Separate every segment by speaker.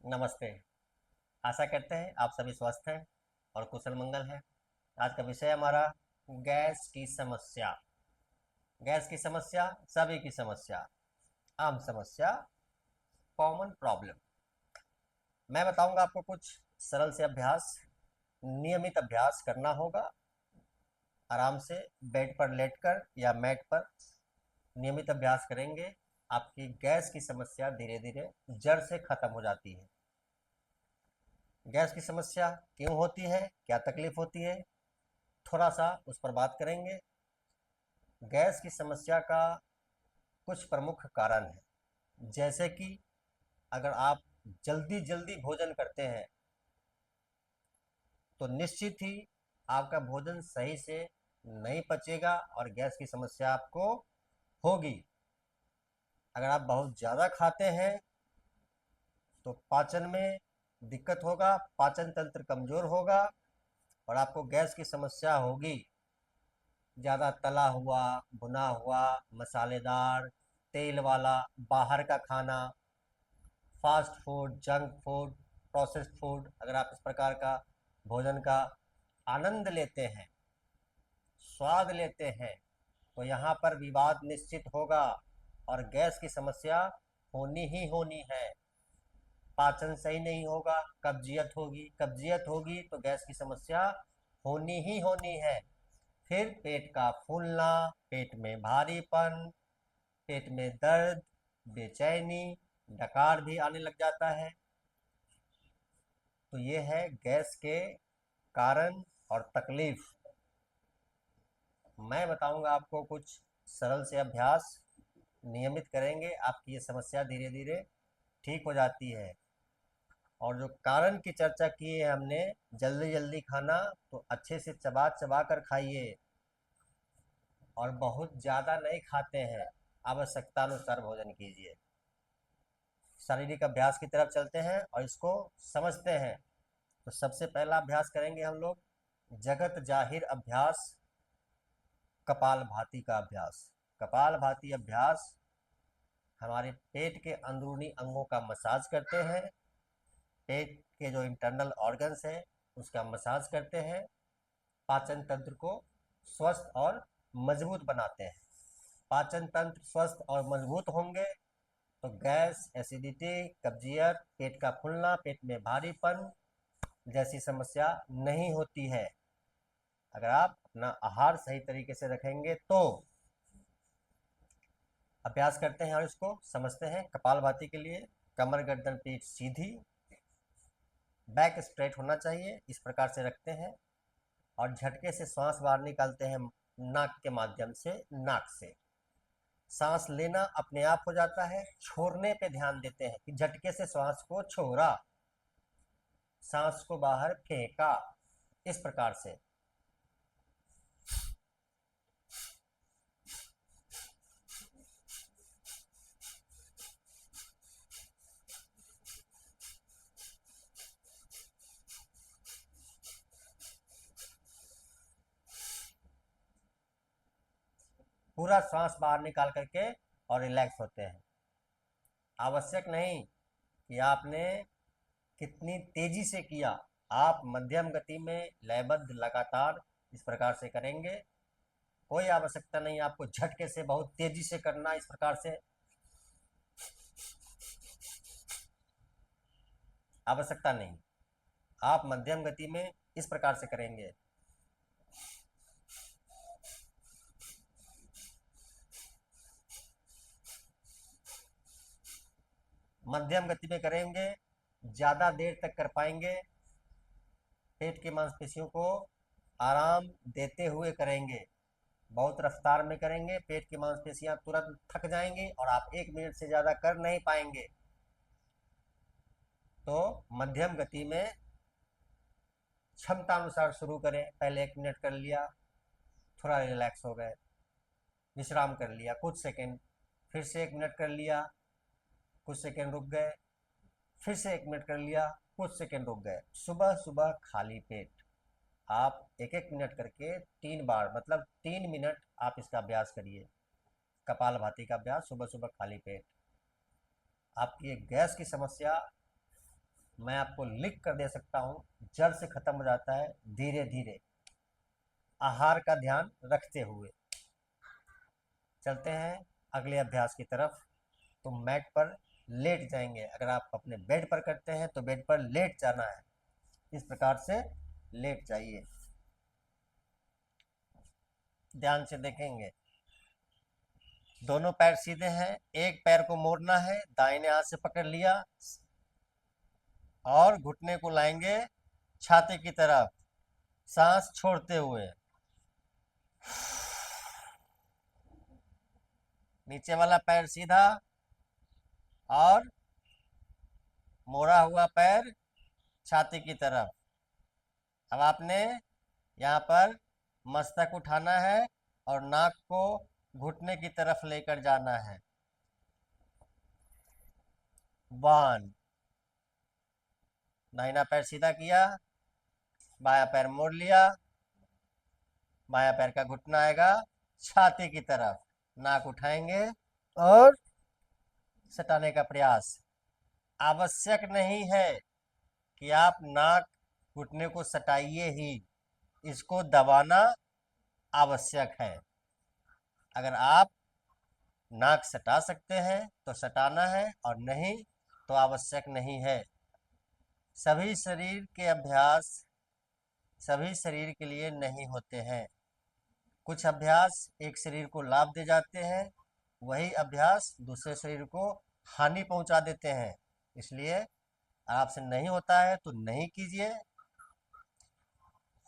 Speaker 1: नमस्ते। आशा करते हैं आप सभी स्वस्थ हैं और कुशल मंगल हैं। आज का विषय हमारा गैस की समस्या। गैस की समस्या सभी की समस्या, आम समस्या, कॉमन प्रॉब्लम। मैं बताऊंगा आपको कुछ सरल से अभ्यास। नियमित अभ्यास करना होगा। आराम से बेड पर लेटकर या मैट पर नियमित अभ्यास करेंगे, आपकी गैस की समस्या धीरे धीरे जड़ से खत्म हो जाती है। गैस की समस्या क्यों होती है, क्या तकलीफ होती है, थोड़ा सा उस पर बात करेंगे। गैस की समस्या का कुछ प्रमुख कारण है, जैसे कि अगर आप जल्दी जल्दी भोजन करते हैं तो निश्चित ही आपका भोजन सही से नहीं पचेगा और गैस की समस्या आपको होगी। अगर आप बहुत ज़्यादा खाते हैं तो पाचन में दिक्कत होगा, पाचन तंत्र कमज़ोर होगा और आपको गैस की समस्या होगी। ज़्यादा तला हुआ, भुना हुआ, मसालेदार, तेल वाला, बाहर का खाना, fast food, junk food, processed food, अगर आप इस प्रकार का भोजन का आनंद लेते हैं, स्वाद लेते हैं, तो यहाँ पर विवाद निश्चित होगा और गैस की समस्या होनी ही होनी है। पाचन सही नहीं होगा, कब्जियत होगी तो गैस की समस्या होनी ही होनी है। फिर पेट का फूलना, पेट में भारीपन, पेट में दर्द, बेचैनी, डकार भी आने लग जाता है। तो ये है गैस के कारण और तकलीफ। मैं बताऊंगा आपको कुछ सरल से अभ्यास। नियमित करेंगे, आपकी ये समस्या धीरे धीरे ठीक हो जाती है। और जो कारण की चर्चा की है हमने, जल्दी जल्दी खाना, तो अच्छे से चबा चबा कर खाइए और बहुत ज़्यादा नहीं खाते हैं, आवश्यकता अनुसार भोजन कीजिए। शारीरिक अभ्यास की तरफ चलते हैं और इसको समझते हैं। तो सबसे पहला अभ्यास करेंगे हम लोग जगत जाहिर अभ्यास, कपालभाति का अभ्यास। कपालभाति अभ्यास हमारे पेट के अंदरूनी अंगों का मसाज करते हैं। पेट के जो इंटरनल ऑर्गन्स हैं उसका मसाज करते हैं, पाचन तंत्र को स्वस्थ और मजबूत बनाते हैं। पाचन तंत्र स्वस्थ और मजबूत होंगे तो गैस, एसिडिटी, कब्जियत, पेट का फूलना, पेट में भारीपन जैसी समस्या नहीं होती है। अगर आप अपना आहार सही तरीके से रखेंगे तो। अभ्यास करते हैं और इसको समझते हैं। कपालभाति के लिए कमर, गर्दन, पीठ सीधी, बैक स्ट्रेट होना चाहिए, इस प्रकार से रखते हैं और झटके से श्वास बाहर निकालते हैं नाक के माध्यम से। नाक से सांस लेना अपने आप हो जाता है, छोड़ने पे ध्यान देते हैं कि झटके से श्वास को छोड़ा, सांस को बाहर फेंका, इस प्रकार से। पूरा सांस बाहर निकाल करके और रिलैक्स होते हैं। आवश्यक नहीं कि आपने कितनी तेजी से किया, आप मध्यम गति में लयबद्ध लगातार इस प्रकार से करेंगे। कोई आवश्यकता नहीं आपको झटके से बहुत तेजी से करना, इस प्रकार से आवश्यकता नहीं। आप मध्यम गति में इस प्रकार से करेंगे। मध्यम गति में करेंगे, ज़्यादा देर तक कर पाएंगे। पेट की मांसपेशियों को आराम देते हुए करेंगे। बहुत रफ्तार में करेंगे, पेट की मांसपेशियां तुरंत थक जाएंगी और आप 1 मिनट से ज़्यादा कर नहीं पाएंगे। तो मध्यम गति में क्षमता अनुसार शुरू करें। पहले 1 मिनट कर लिया, थोड़ा रिलैक्स हो गए, विश्राम कर लिया कुछ सेकंड, फिर से 1 मिनट कर लिया, कुछ सेकंड रुक गए, फिर से 1 मिनट कर लिया, कुछ सेकंड रुक गए। सुबह सुबह खाली पेट आप 1-1 मिनट करके 3 बार, मतलब 3 मिनट आप इसका अभ्यास करिए। कपालभाति का अभ्यास सुबह सुबह खाली पेट। आपकी एक गैस की समस्या मैं आपको लिख कर दे सकता हूँ, जड़ से खत्म हो जाता है धीरे धीरे, आहार का ध्यान रखते हुए। चलते हैं अगले अभ्यास की तरफ। तो मैट पर लेट जाएंगे। अगर आप अपने बेड पर करते हैं तो बेड पर लेट जाना है, इस प्रकार से लेट जाइए। ध्यान से देखेंगे, दोनों पैर सीधे हैं, एक पैर को मोड़ना है, दाहिने हाथ से पकड़ लिया और घुटने को लाएंगे छाती की तरफ, सांस छोड़ते हुए। नीचे वाला पैर सीधा और मोड़ा हुआ पैर छाती की तरफ। अब आपने यहाँ पर मस्तक उठाना है और नाक को घुटने की तरफ लेकर जाना है। 1, दाहिना पैर सीधा किया, बायां पैर मोड़ लिया, बायां पैर का घुटना आएगा छाती की तरफ, नाक उठाएंगे और सटाने का प्रयास। आवश्यक नहीं है कि आप नाक घुटने को सटाइए ही, इसको दबाना आवश्यक है। अगर आप नाक सटा सकते हैं तो सटाना है, और नहीं तो आवश्यक नहीं है। सभी शरीर के अभ्यास सभी शरीर के लिए नहीं होते हैं। कुछ अभ्यास एक शरीर को लाभ दे जाते हैं, वही अभ्यास दूसरे शरीर को हानि पहुंचा देते हैं। इसलिए आपसे नहीं होता है तो नहीं कीजिए,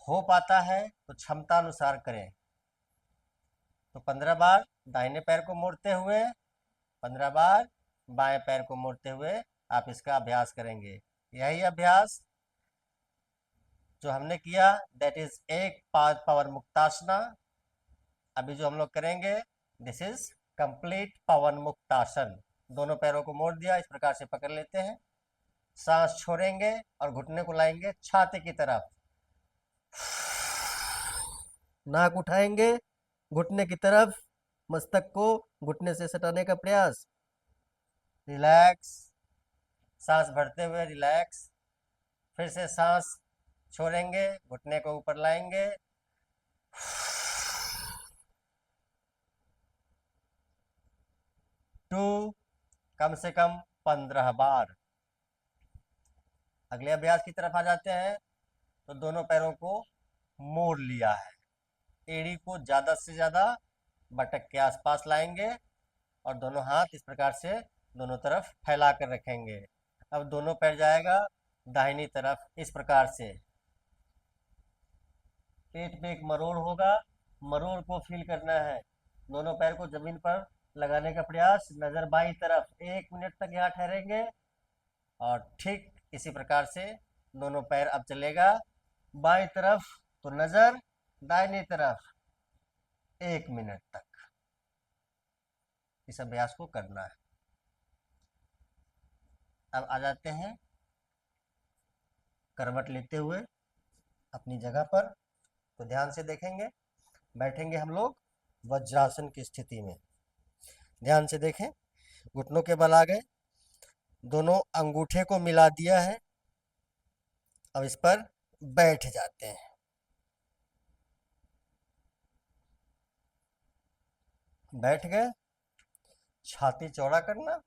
Speaker 1: हो पाता है तो क्षमता अनुसार करें। तो 15 बार दाहिने पैर को मोड़ते हुए, 15 बार बाएं पैर को मोड़ते हुए आप इसका अभ्यास करेंगे। यही अभ्यास जो हमने किया, दैट इज एक पावर मुक्तासना। अभी जो हम लोग करेंगे, दिस इज कंप्लीट पवन मुक्तासन। दोनों पैरों को मोड़ दिया, इस प्रकार से पकड़ लेते हैं, सांस छोड़ेंगे और घुटने को लाएंगे छाती की तरफ, नाक उठाएंगे घुटने की तरफ, मस्तक को घुटने से सटाने का प्रयास। रिलैक्स, सांस भरते हुए रिलैक्स, फिर से सांस छोड़ेंगे, घुटने को ऊपर लाएंगे, 2, कम से कम 15 बार। अगले अभ्यास की तरफ आ जाते हैं। तो दोनों पैरों को मोड़ लिया है, एड़ी को ज्यादा से ज्यादा बटक के आसपास लाएंगे और दोनों हाथ इस प्रकार से दोनों तरफ फैला कर रखेंगे। अब दोनों पैर जाएगा दाहिनी तरफ, इस प्रकार से। पेट में एक मरोड़ होगा, मरोड़ को फील करना है। दोनों पैर को जमीन पर लगाने का प्रयास, नजर बाईं तरफ। 1 मिनट तक यहाँ ठहरेंगे और ठीक इसी प्रकार से दोनों पैर अब चलेगा बाईं तरफ, तो नजर दाहिनी तरफ 1 मिनट तक इस अभ्यास को करना है। अब आ जाते हैं करवट लेते हुए अपनी जगह पर। तो ध्यान से देखेंगे, बैठेंगे हम लोग वज्रासन की स्थिति में। ध्यान से देखें, घुटनों के बल आ गए, दोनों अंगूठे को मिला दिया है। अब इस पर बैठ जाते हैं। बैठ गए, छाती चौड़ा करना,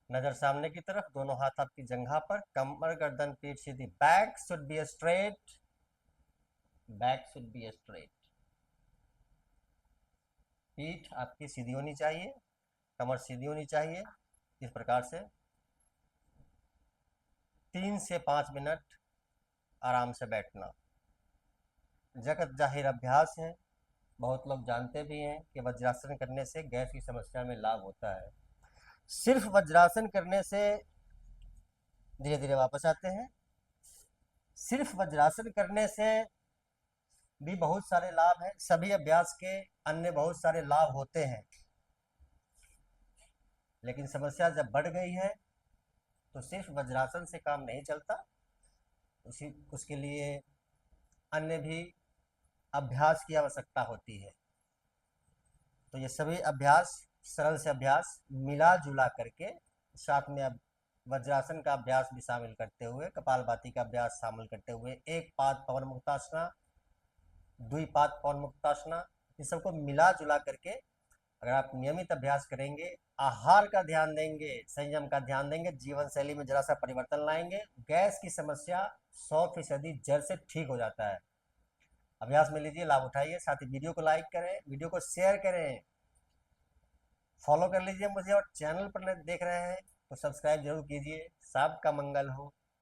Speaker 1: नजर सामने की तरफ, दोनों हाथ आपकी जंघा पर, कमर गर्दन पीठ सीधी। Back should be straight, back should be straight. पीठ आपकी सीधी होनी चाहिए, कमर सीधी होनी चाहिए। इस प्रकार से 3 से 5 मिनट आराम से बैठना। जगत जाहिर अभ्यास है, बहुत लोग जानते भी हैं कि वज्रासन करने से गैस की समस्या में लाभ होता है। सिर्फ वज्रासन करने से, धीरे धीरे वापस आते हैं, सिर्फ वज्रासन करने से भी बहुत सारे लाभ हैं। सभी अभ्यास के अन्य बहुत सारे लाभ होते हैं, लेकिन समस्या जब बढ़ गई है तो सिर्फ वज्रासन से काम नहीं चलता, उसके लिए अन्य भी अभ्यास की आवश्यकता होती है। तो ये सभी अभ्यास, सरल से अभ्यास मिला जुला करके साथ में अब वज्रासन का अभ्यास भी शामिल करते हुए, कपालभाति का अभ्यास शामिल करते हुए, एक पाद पवन मुक्तासना, द्विपाद पवन मुक्तासना, इन सबको मिला जुला करके अगर आप नियमित अभ्यास करेंगे, आहार का ध्यान देंगे, संयम का ध्यान देंगे, जीवन शैली में जरा सा परिवर्तन लाएंगे, गैस की समस्या 100% जड़ से ठीक हो जाता है। अभ्यास में लीजिए, लाभ उठाइए। साथ ही वीडियो को लाइक करें, वीडियो को शेयर करें, फॉलो कर लीजिए मुझे, और चैनल पर देख रहे हैं तो सब्सक्राइब जरूर कीजिए। सबका मंगल हो।